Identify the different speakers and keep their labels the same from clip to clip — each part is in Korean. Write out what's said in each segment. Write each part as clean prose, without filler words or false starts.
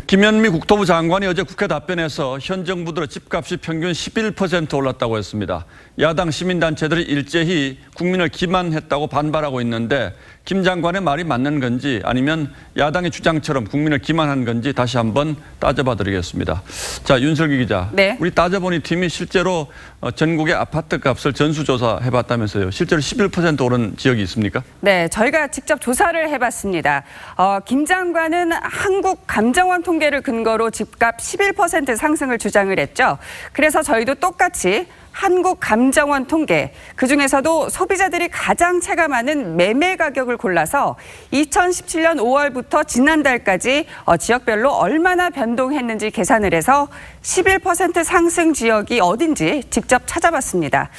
Speaker 1: 김현미 국토부 장관이 어제 국회 답변에서 현 정부 들어 집값이 평균 11% 올랐다고 했습니다. 야당 시민단체들이 일제히 국민을 기만했다고 반발하고 있는데 김 장관의 말이 맞는 건지 아니면 야당의 주장처럼 국민을 기만한 건지 다시 한번 따져봐 드리겠습니다. 자, 윤슬기 기자.
Speaker 2: 네.
Speaker 1: 우리 따져보니 팀이 실제로 전국의 아파트 값을 전수조사 해봤다면서요. 실제로 11% 오른 지역이 있습니까?
Speaker 2: 네, 저희가 직접 조사를 해봤습니다. 김 장관은 한국감정원 통계를 근거로 집값 11% 상승을 주장을 했죠. 그래서 저희도 똑같이 한국감정원 통계, 그중에서도 소비자들이 가장 체감하는 매매 가격을 골라서 2017년 5월부터 지난달까지 지역별로 얼마나 변동했는지 계산을 해서 11% 상승 지역이 어딘지 직접 찾아봤습니다.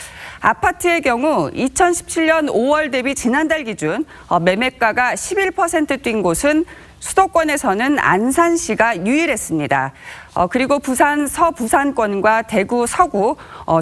Speaker 2: 아파트의 경우 2017년 5월 대비 지난달 기준 매매가가 11% 뛴 곳은 수도권에서는 안산시가 유일했습니다. 그리고 부산 서부산권과 대구 서구,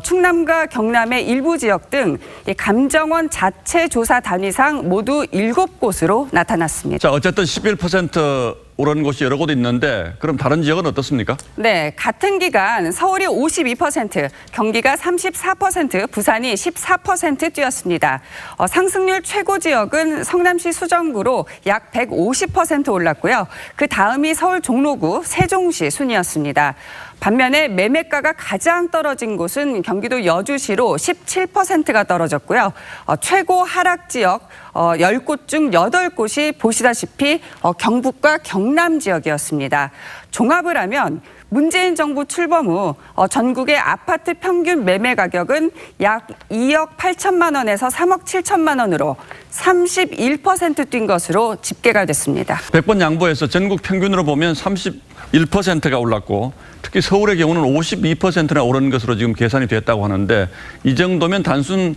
Speaker 2: 충남과 경남의 일부 지역 등 감정원 자체 조사 단위상 모두 7곳으로 나타났습니다.
Speaker 1: 자, 어쨌든 11% 오른 곳이 여러 곳 있는데 그럼 다른 지역은 어떻습니까?
Speaker 2: 네, 같은 기간 서울이 52%, 경기가 34%, 부산이 14% 뛰었습니다. 상승률 최고 지역은 성남시 수정구로 약 150% 올랐고요. 그 다음이 서울 종로구, 세종시 순이었습니다. 반면에 매매가가 가장 떨어진 곳은 경기도 여주시로 17%가 떨어졌고요. 최고 하락 지역 10곳 중 8곳이 보시다시피 경북과 경남 지역이었습니다. 종합을 하면 문재인 정부 출범 후 전국의 아파트 평균 매매 가격은 약 2억 8천만 원에서 3억 7천만 원으로 31% 뛴 것으로 집계가 됐습니다.
Speaker 1: 100번 양보해서 전국 평균으로 보면 31%가 올랐고 특히 서울의 경우는 52%나 오른 것으로 지금 계산이 됐다고 하는데 이 정도면 단순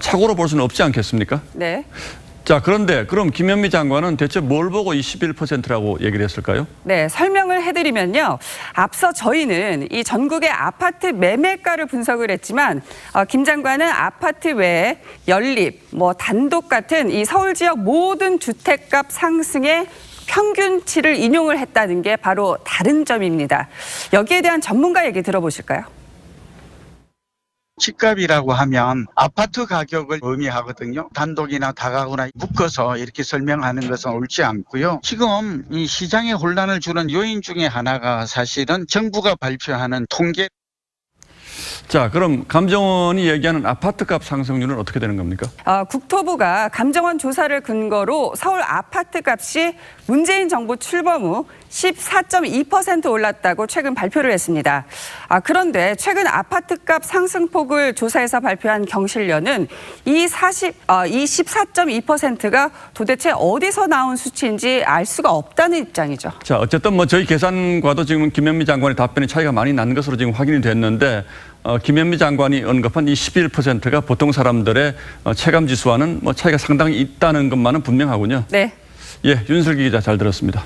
Speaker 1: 착오로 볼 수는 없지 않겠습니까?
Speaker 2: 네.
Speaker 1: 자, 그런데 그럼 김현미 장관은 대체 뭘 보고 이 11%라고 얘기를 했을까요?
Speaker 2: 네, 설명을 해드리면요. 앞서 저희는 이 전국의 아파트 매매가를 분석을 했지만 김 장관은 아파트 외에 연립, 단독 같은 이 서울 지역 모든 주택값 상승의 평균치를 인용을 했다는 게 바로 다른 점입니다. 여기에 대한 전문가 얘기 들어보실까요?
Speaker 3: 집값이라고 하면 아파트 가격을 의미하거든요. 단독이나 다가구나 묶어서 이렇게 설명하는 것은 옳지 않고요. 지금 이 시장에 혼란을 주는 요인 중에 하나가 사실은 정부가 발표하는 통계.
Speaker 1: 자, 그럼 감정원이 얘기하는 아파트값 상승률은 어떻게 되는 겁니까?
Speaker 2: 국토부가 감정원 조사를 근거로 서울 아파트값이 문재인 정부 출범 후 14.2% 올랐다고 최근 발표를 했습니다. 그런데 최근 아파트값 상승폭을 조사해서 발표한 경실련은 이 14.2%가 도대체 어디서 나온 수치인지 알 수가 없다는 입장이죠.
Speaker 1: 자, 어쨌든 저희 계산과도 지금 김현미 장관의 답변이 차이가 많이 난 것으로 지금 확인이 됐는데 김현미 장관이 언급한 이 11%가 보통 사람들의 체감 지수와는 차이가 상당히 있다는 것만은 분명하군요.
Speaker 2: 네.
Speaker 1: 예, 윤슬기 기자 잘 들었습니다.